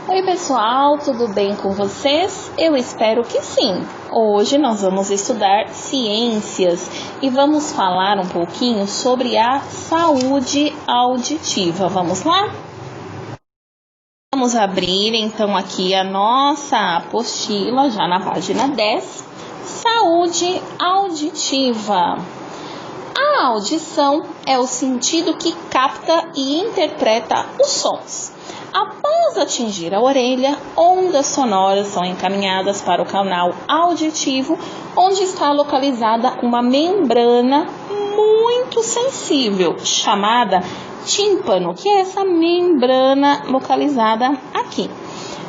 Oi pessoal, tudo bem com vocês? Eu espero que sim. Hoje nós vamos estudar ciências e vamos falar um pouquinho sobre a saúde auditiva. Vamos lá? Vamos abrir então aqui a nossa apostila, já na página 10, saúde auditiva. A audição é o sentido que capta e interpreta os sons. Após atingir a orelha, ondas sonoras são encaminhadas para o canal auditivo, onde está localizada uma membrana muito sensível, chamada tímpano, que é essa membrana localizada aqui.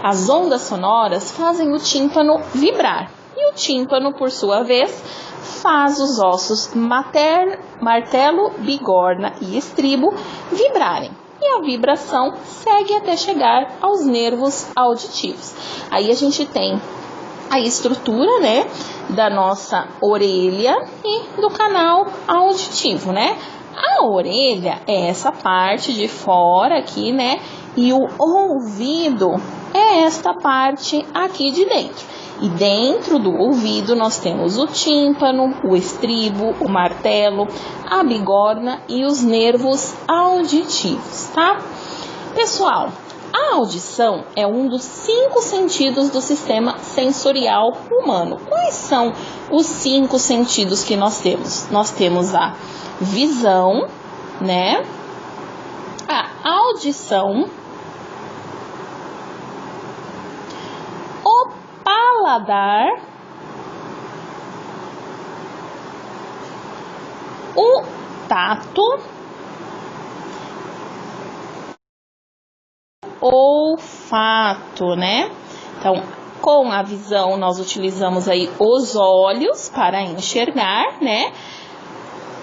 As ondas sonoras fazem o tímpano vibrar, e o tímpano, por sua vez, faz os ossos martelo, bigorna e estribo vibrarem. E a vibração segue até chegar aos nervos auditivos. Aí a gente tem a estrutura, da nossa orelha e do canal auditivo, A orelha é essa parte de fora aqui, E o ouvido é esta parte aqui de dentro. E dentro do ouvido nós temos o tímpano, o estribo, o martelo, a bigorna e os nervos auditivos, tá? Pessoal, a audição é um dos 5 sentidos do sistema sensorial humano. Quais são os 5 sentidos que nós temos? Nós temos a visão, A audição, paladar, o tato, olfato, Então, com a visão nós utilizamos aí os olhos para enxergar,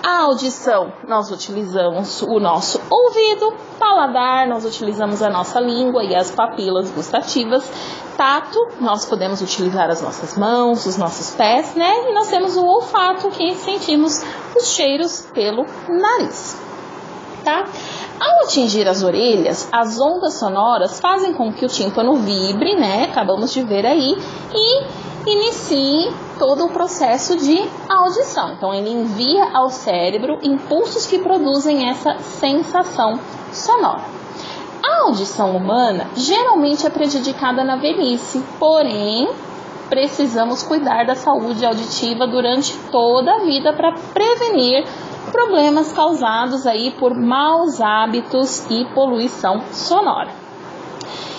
A audição, nós utilizamos o nosso ouvido. Paladar, nós utilizamos a nossa língua e as papilas gustativas. Tato, nós podemos utilizar as nossas mãos, os nossos pés, E nós temos o olfato, que sentimos os cheiros pelo nariz, tá? Ao atingir as orelhas, as ondas sonoras fazem com que o tímpano vibre, Acabamos de ver aí, e inicie todo o processo de audição. Então, ele envia ao cérebro impulsos que produzem essa sensação sonora. A audição humana geralmente é prejudicada na velhice, porém, precisamos cuidar da saúde auditiva durante toda a vida para prevenir problemas causados aí por maus hábitos e poluição sonora.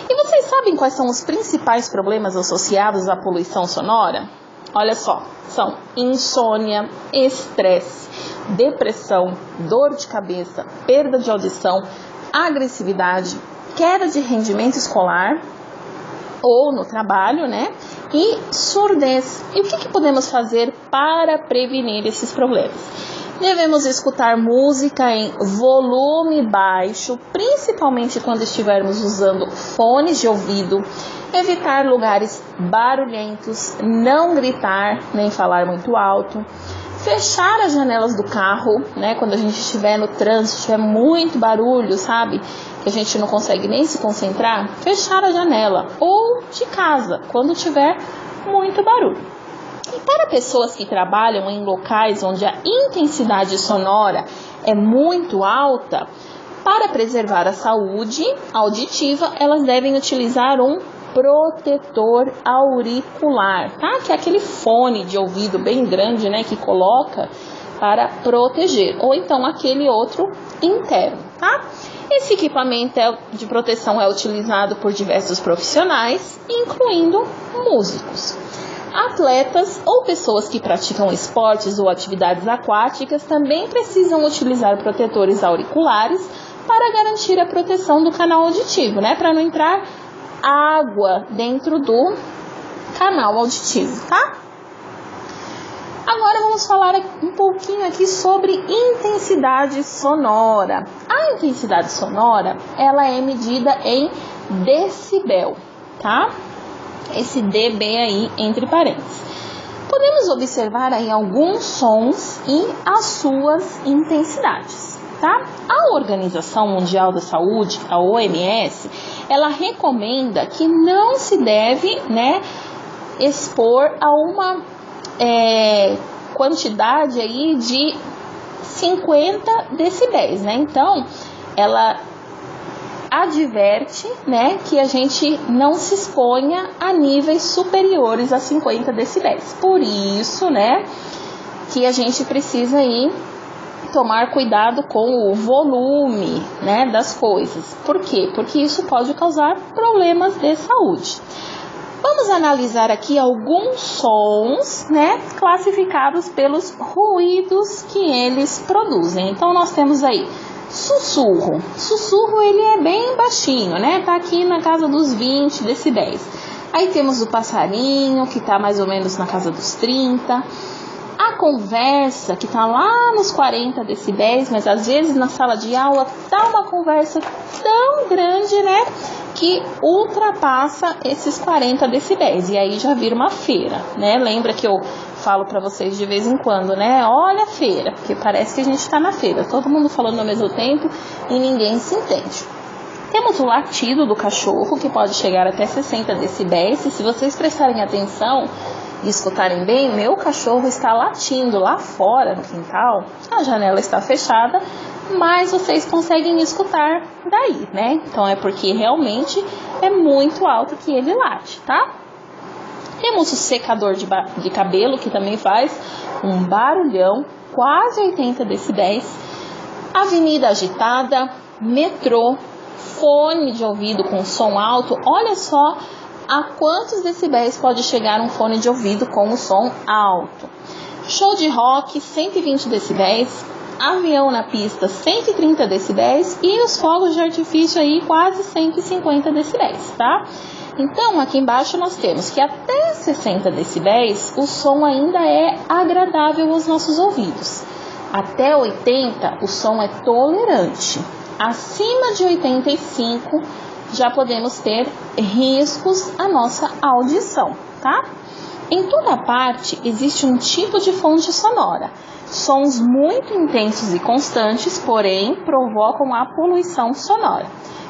E vocês sabem quais são os principais problemas associados à poluição sonora? Olha só, são insônia, estresse, depressão, dor de cabeça, perda de audição, agressividade, queda de rendimento escolar ou no trabalho, E surdez. E o que podemos fazer para prevenir esses problemas? Devemos escutar música em volume baixo, principalmente quando estivermos usando fones de ouvido, evitar lugares barulhentos, não gritar nem falar muito alto, fechar as janelas do carro, quando a gente estiver no trânsito, tiver muito barulho, que a gente não consegue nem se concentrar, fechar a janela, ou de casa, quando tiver muito barulho. E para pessoas que trabalham em locais onde a intensidade sonora é muito alta, para preservar a saúde auditiva, elas devem utilizar um protetor auricular, Que é aquele fone de ouvido bem grande, que coloca para proteger, ou então aquele outro interno, Esse equipamento de proteção é utilizado por diversos profissionais, incluindo músicos. Atletas ou pessoas que praticam esportes ou atividades aquáticas também precisam utilizar protetores auriculares para garantir a proteção do canal auditivo, Para não entrar água dentro do canal auditivo, Agora vamos falar um pouquinho aqui sobre intensidade sonora. A intensidade sonora, ela é medida em decibel, Esse dB aí entre parênteses. Podemos observar aí alguns sons e as suas intensidades, A Organização Mundial da Saúde, a OMS, ela recomenda que não se deve, né, expor a uma quantidade aí de 50 decibéis, né? Então, ela adverte, né, que a gente não se exponha a níveis superiores a 50 decibéis. Por isso, né, que a gente precisa aí tomar cuidado com o volume, né, das coisas. Por quê? Porque isso pode causar problemas de saúde. Vamos analisar aqui alguns sons, né, classificados pelos ruídos que eles produzem. Então, nós temos aí sussurro. Sussurro, ele é bem baixinho, né? Tá aqui na casa dos 20 decibéis. Aí temos o passarinho, que tá mais ou menos na casa dos 30. A conversa, que tá lá nos 40 decibéis, mas às vezes na sala de aula tá uma conversa tão grande, né, que ultrapassa esses 40 decibéis. E aí já vira uma feira, né? Lembra que eu falo para vocês de vez em quando, né? Olha a feira, porque parece que a gente está na feira, todo mundo falando ao mesmo tempo e ninguém se entende. Temos o latido do cachorro, que pode chegar até 60 decibéis, e se vocês prestarem atenção e escutarem bem, meu cachorro está latindo lá fora no quintal, a janela está fechada, mas vocês conseguem escutar daí, né? Então é porque realmente é muito alto que ele late, tá? Temos o secador de cabelo, que também faz um barulhão, quase 80 decibéis. Avenida agitada, metrô, fone de ouvido com som alto. Olha só a quantos decibéis pode chegar um fone de ouvido com o som alto. Show de rock, 120 decibéis. Avião na pista, 130 decibéis. E os fogos de artifício aí, quase 150 decibéis, tá? Então, aqui embaixo nós temos que até 60 decibéis, o som ainda é agradável aos nossos ouvidos. Até 80, o som é tolerante. Acima de 85, já podemos ter riscos à nossa audição, tá? Em toda parte, existe um tipo de fonte sonora. Sons muito intensos e constantes, porém, provocam a poluição sonora.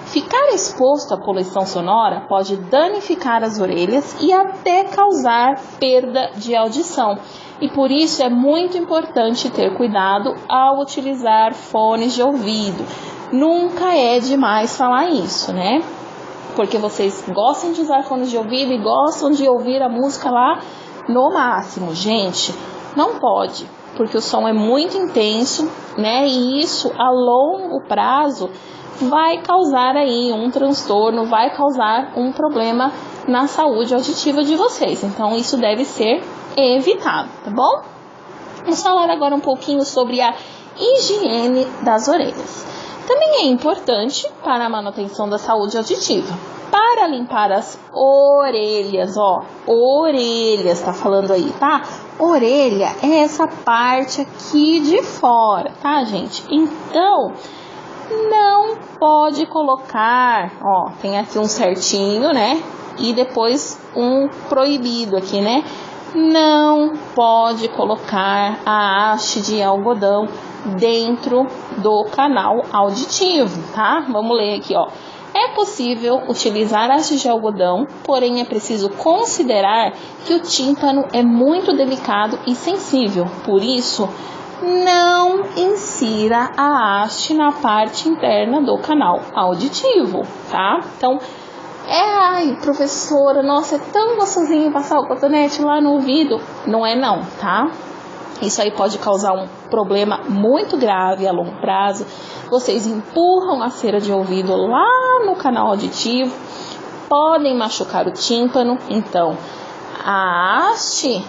Ficar exposto à poluição sonora pode danificar as orelhas e até causar perda de audição. E por isso é muito importante ter cuidado ao utilizar fones de ouvido. Nunca é demais falar isso, né? Porque vocês gostam de usar fones de ouvido e gostam de ouvir a música lá no máximo. Gente, não pode, porque o som é muito intenso, né? E isso a longo prazo vai causar aí um transtorno, vai causar um problema na saúde auditiva de vocês. Então, isso deve ser evitado, tá bom? Vamos falar agora um pouquinho sobre a higiene das orelhas. Também é importante para a manutenção da saúde auditiva. Para limpar as orelhas, ó, orelhas, tá falando aí, tá? Orelha é essa parte aqui de fora, tá, gente? Então, não pode colocar, ó, tem aqui um certinho, né? E depois um proibido aqui, né? Não pode colocar a haste de algodão dentro do canal auditivo, tá? Vamos ler aqui, ó. É possível utilizar hastes de algodão, porém é preciso considerar que o tímpano é muito delicado e sensível. Por isso, não insira a haste na parte interna do canal auditivo, tá? Então, ai, professora, nossa, é tão gostosinho passar o cotonete lá no ouvido. Não é não, tá? Isso aí pode causar um problema muito grave a longo prazo. Vocês empurram a cera de ouvido lá no canal auditivo, podem machucar o tímpano. Então, a haste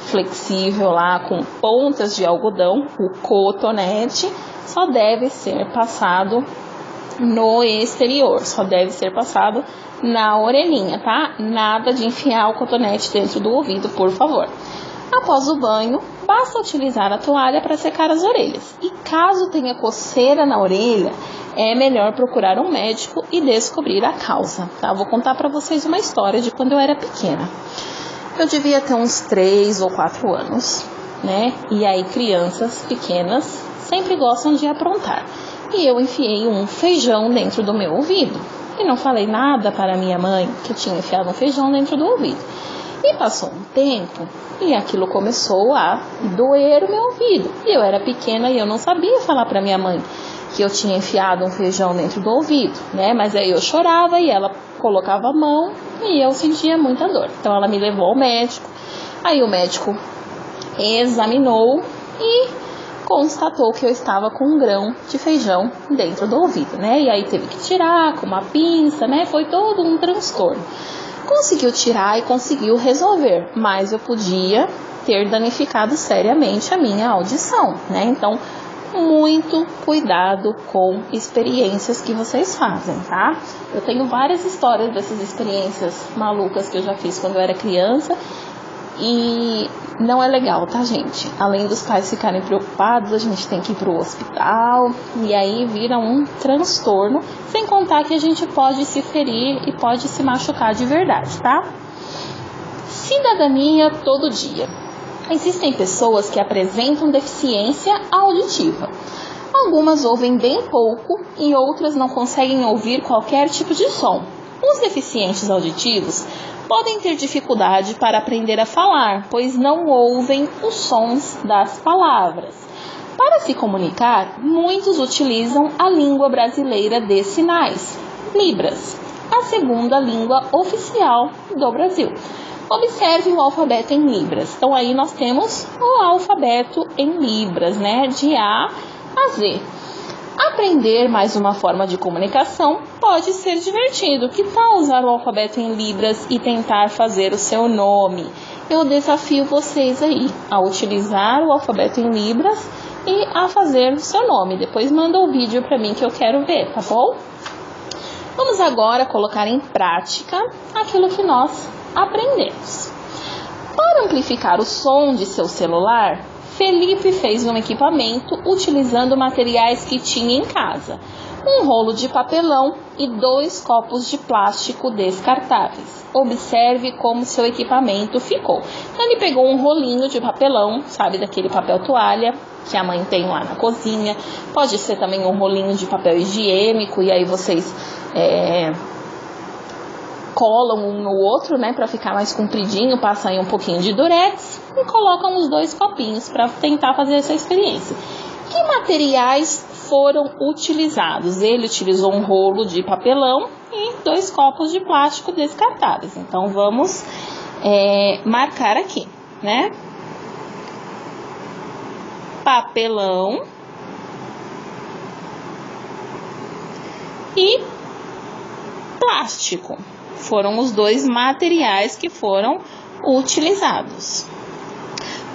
flexível lá com pontas de algodão, o cotonete, só deve ser passado no exterior, só deve ser passado na orelhinha, tá? Nada de enfiar o cotonete dentro do ouvido, por favor. Após o banho, basta utilizar a toalha para secar as orelhas. E caso tenha coceira na orelha, é melhor procurar um médico e descobrir a causa, tá? Vou contar para vocês uma história de quando eu era pequena. Eu devia ter uns 3 ou 4 anos, né? E aí crianças pequenas sempre gostam de aprontar. E eu enfiei um feijão dentro do meu ouvido. e não falei nada para minha mãe que eu tinha enfiado um feijão dentro do ouvido. E passou um tempo e aquilo começou a doer o meu ouvido. E eu era pequena e eu não sabia falar para minha mãe que eu tinha enfiado um feijão dentro do ouvido, né? Mas aí eu chorava e ela colocava a mão e eu sentia muita dor. Então ela me levou ao médico. Aí o médico examinou e constatou que eu estava com um grão de feijão dentro do ouvido, né? E aí teve que tirar com uma pinça, né? Foi todo um transtorno. Conseguiu tirar e conseguiu resolver, mas eu podia ter danificado seriamente a minha audição, né? Então, muito cuidado com experiências que vocês fazem, tá? Eu tenho várias histórias dessas experiências malucas que eu já fiz quando eu era criança e não é legal, tá, gente? Além dos pais ficarem preocupados, a gente tem que ir pro hospital e aí vira um transtorno, sem contar que a gente pode se ferir e pode se machucar de verdade, tá? Cidadania todo dia. Existem pessoas que apresentam deficiência auditiva. Algumas ouvem bem pouco e outras não conseguem ouvir qualquer tipo de som. Os deficientes auditivos podem ter dificuldade para aprender a falar, pois não ouvem os sons das palavras. Para se comunicar, muitos utilizam a língua brasileira de sinais, Libras, a segunda língua oficial do Brasil. Observe o alfabeto em Libras. Então aí nós temos o alfabeto em Libras, né, de A a Z. Aprender mais uma forma de comunicação pode ser divertido. Que tal usar o alfabeto em Libras e tentar fazer o seu nome? Eu desafio vocês aí a utilizar o alfabeto em Libras e a fazer o seu nome. Depois manda um vídeo para mim que eu quero ver, tá bom? Vamos agora colocar em prática aquilo que nós aprendemos. Para amplificar o som de seu celular, Felipe fez um equipamento utilizando materiais que tinha em casa, um rolo de papelão e 2 copos de plástico descartáveis. Observe como seu equipamento ficou. Então, ele pegou um rolinho de papelão, sabe, daquele papel toalha que a mãe tem lá na cozinha. Pode ser também um rolinho de papel higiênico e aí vocês colam um no outro, né, para ficar mais compridinho, passa aí um pouquinho de durex e colocam os 2 copinhos para tentar fazer essa experiência. Que materiais foram utilizados? Ele utilizou um rolo de papelão e 2 copos de plástico descartáveis. Então vamos marcar aqui, né? Papelão e plástico. Foram os 2 materiais que foram utilizados.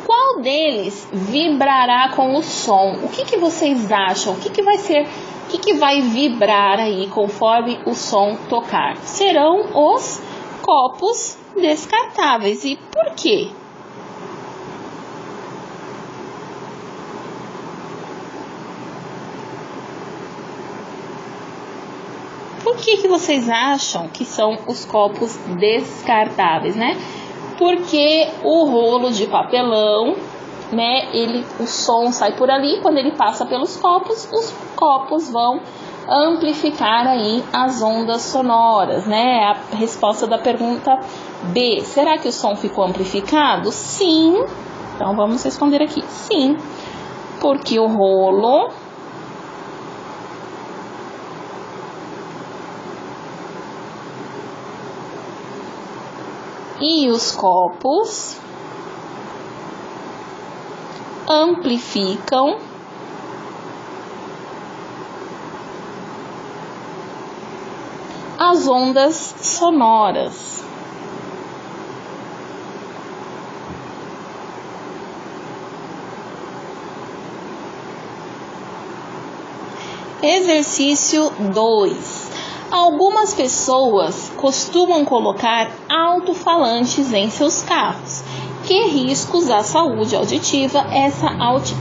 Qual deles vibrará com o som? O que vocês acham? O que vai ser? O que vai vibrar aí conforme o som tocar? Serão os copos descartáveis. E por quê? Por que vocês acham que são os copos descartáveis, né? Porque o rolo de papelão, né, o som sai por ali, quando ele passa pelos copos, os copos vão amplificar aí as ondas sonoras, né? A resposta da pergunta B. Será que o som ficou amplificado? Sim. Então vamos responder aqui. Sim. Porque o rolo e os copos amplificam as ondas sonoras. Exercício 2. Algumas pessoas costumam colocar alto-falantes em seus carros. Que riscos à saúde auditiva essa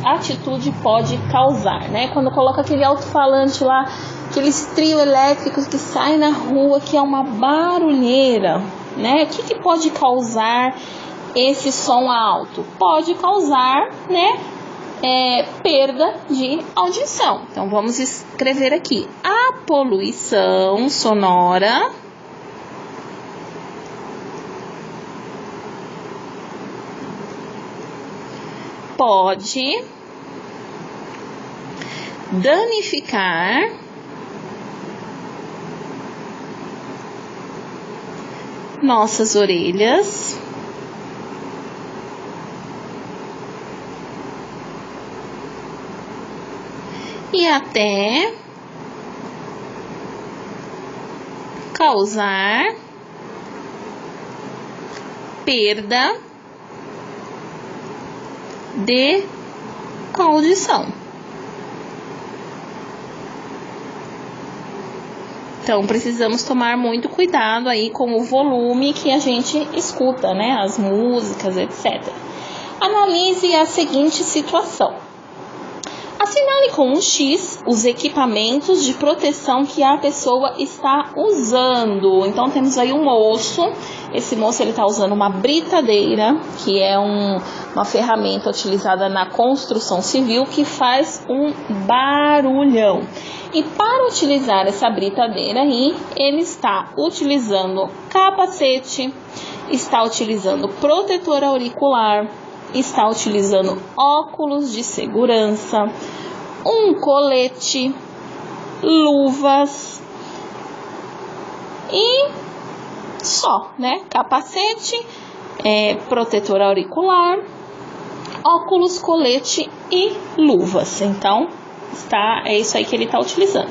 atitude pode causar, né? Quando coloca aquele alto-falante lá, aqueles trio elétricos que saem na rua, que é uma barulheira, né? O que pode causar esse som alto? Pode causar, né, perda de audição. Então, vamos escrever aqui: a poluição sonora pode danificar nossas orelhas e até causar perda de audição. Então, precisamos tomar muito cuidado aí com o volume que a gente escuta, né? As músicas, etc. Analise a seguinte situação. Assinale com um X os equipamentos de proteção que a pessoa está usando. Então, temos aí um moço. Esse moço ele está usando uma britadeira, que é uma ferramenta utilizada na construção civil que faz um barulhão. E para utilizar essa britadeira aí, ele está utilizando capacete, está utilizando protetor auricular, está utilizando óculos de segurança, um colete, luvas e só, né? Capacete, protetor auricular, óculos, colete e luvas. Então, é isso aí que ele está utilizando.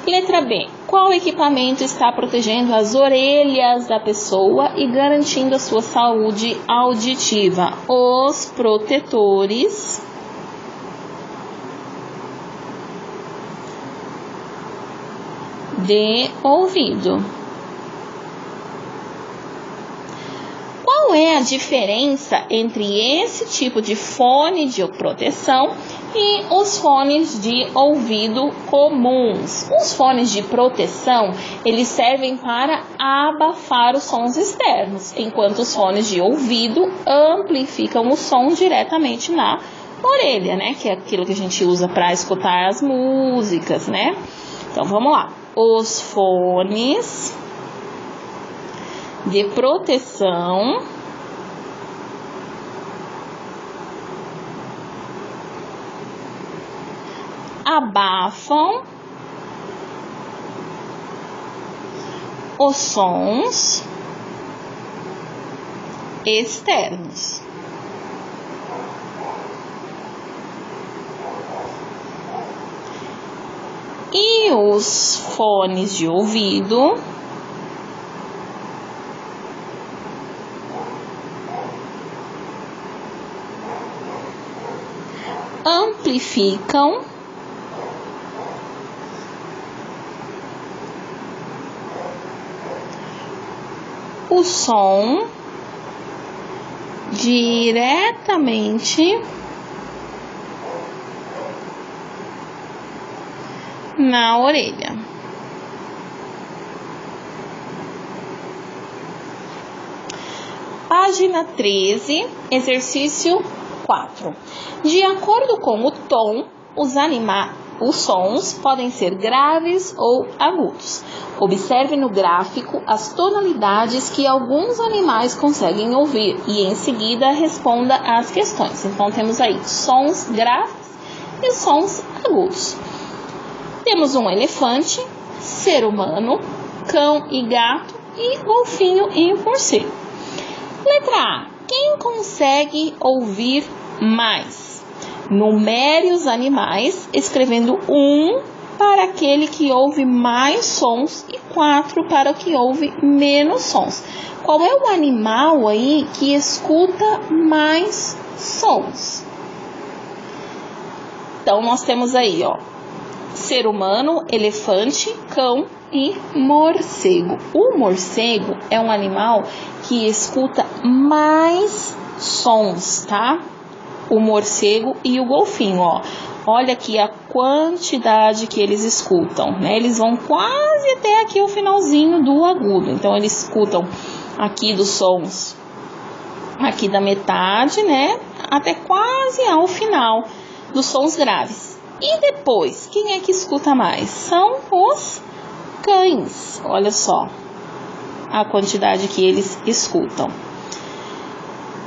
Letra B. Qual equipamento está protegendo as orelhas da pessoa e garantindo a sua saúde auditiva? Os protetores de ouvido. Qual é a diferença entre esse tipo de fone de proteção e os fones de ouvido comuns? Os fones de proteção, eles servem para abafar os sons externos, enquanto os fones de ouvido amplificam o som diretamente na orelha, né? Que é aquilo que a gente usa para escutar as músicas, né? Então, vamos lá. Os fones de proteção abafam os sons externos. E os fones de ouvido amplificam o som diretamente na orelha. Página 13, exercício 4. De acordo com o tom, os sons podem ser graves ou agudos. Observe no gráfico as tonalidades que alguns animais conseguem ouvir e em seguida responda às questões. Então temos aí sons graves e sons agudos. Temos um elefante, ser humano, cão e gato e golfinho e morcego. Letra A. Quem consegue ouvir mais? Numere os animais, escrevendo 1 para aquele que ouve mais sons e 4 para o que ouve menos sons. Qual é o animal aí que escuta mais sons? Então, nós temos aí, ó, ser humano, elefante, cão e morcego. O morcego é um animal que escuta mais sons, tá? O morcego e o golfinho, ó. Olha aqui a quantidade que eles escutam, né? Eles vão quase até aqui o finalzinho do agudo. Então, eles escutam aqui dos sons, aqui da metade, né? Até quase ao final dos sons graves. E depois, quem é que escuta mais? São os cães. Olha só a quantidade que eles escutam.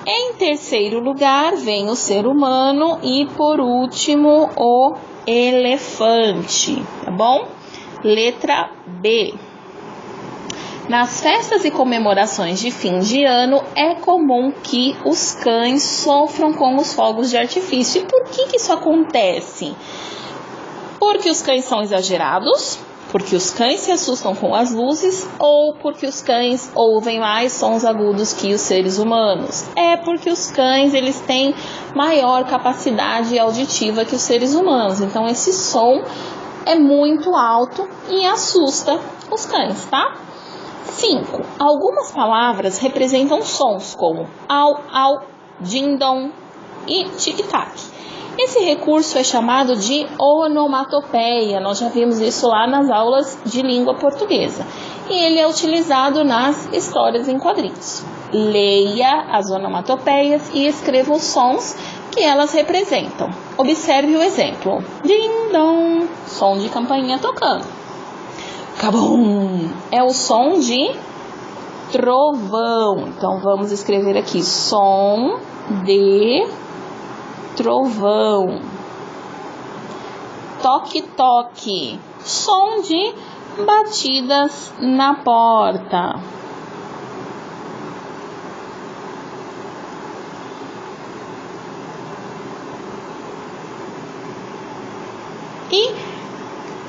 Em terceiro lugar, vem o ser humano e, por último, o elefante, tá bom? Letra B. Nas festas e comemorações de fim de ano, é comum que os cães sofram com os fogos de artifício. E por que isso acontece? Porque os cães são exagerados, porque os cães se assustam com as luzes ou porque os cães ouvem mais sons agudos que os seres humanos. É porque os cães eles têm maior capacidade auditiva que os seres humanos. Então esse som é muito alto e assusta os cães, tá? 5. Algumas palavras representam sons como au, au, din-dong e tic-tac. Esse recurso é chamado de onomatopeia, nós já vimos isso lá nas aulas de língua portuguesa. E ele é utilizado nas histórias em quadrinhos. Leia as onomatopeias e escreva os sons que elas representam. Observe o exemplo. Ding-dong, som de campainha tocando. Cabum, é o som de trovão. Então vamos escrever aqui, som de trovão. Toque, toque, som de batidas na porta. E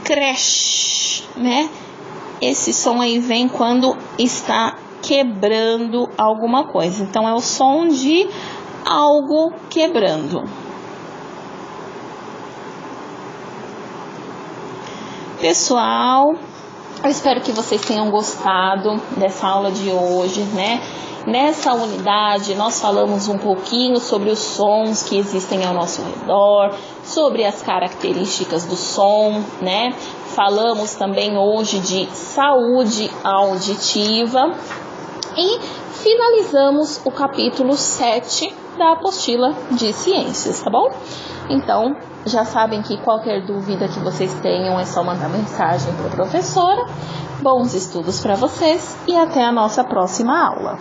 crash, né? Esse som aí vem quando está quebrando alguma coisa. Então é o som de algo quebrando. Pessoal, eu espero que vocês tenham gostado dessa aula de hoje, né? Nessa unidade, nós falamos um pouquinho sobre os sons que existem ao nosso redor, sobre as características do som, né? Falamos também hoje de saúde auditiva e finalizamos o capítulo 7 da apostila de ciências, tá bom? Então, já sabem que qualquer dúvida que vocês tenham é só mandar mensagem para a professora. Bons estudos para vocês e até a nossa próxima aula.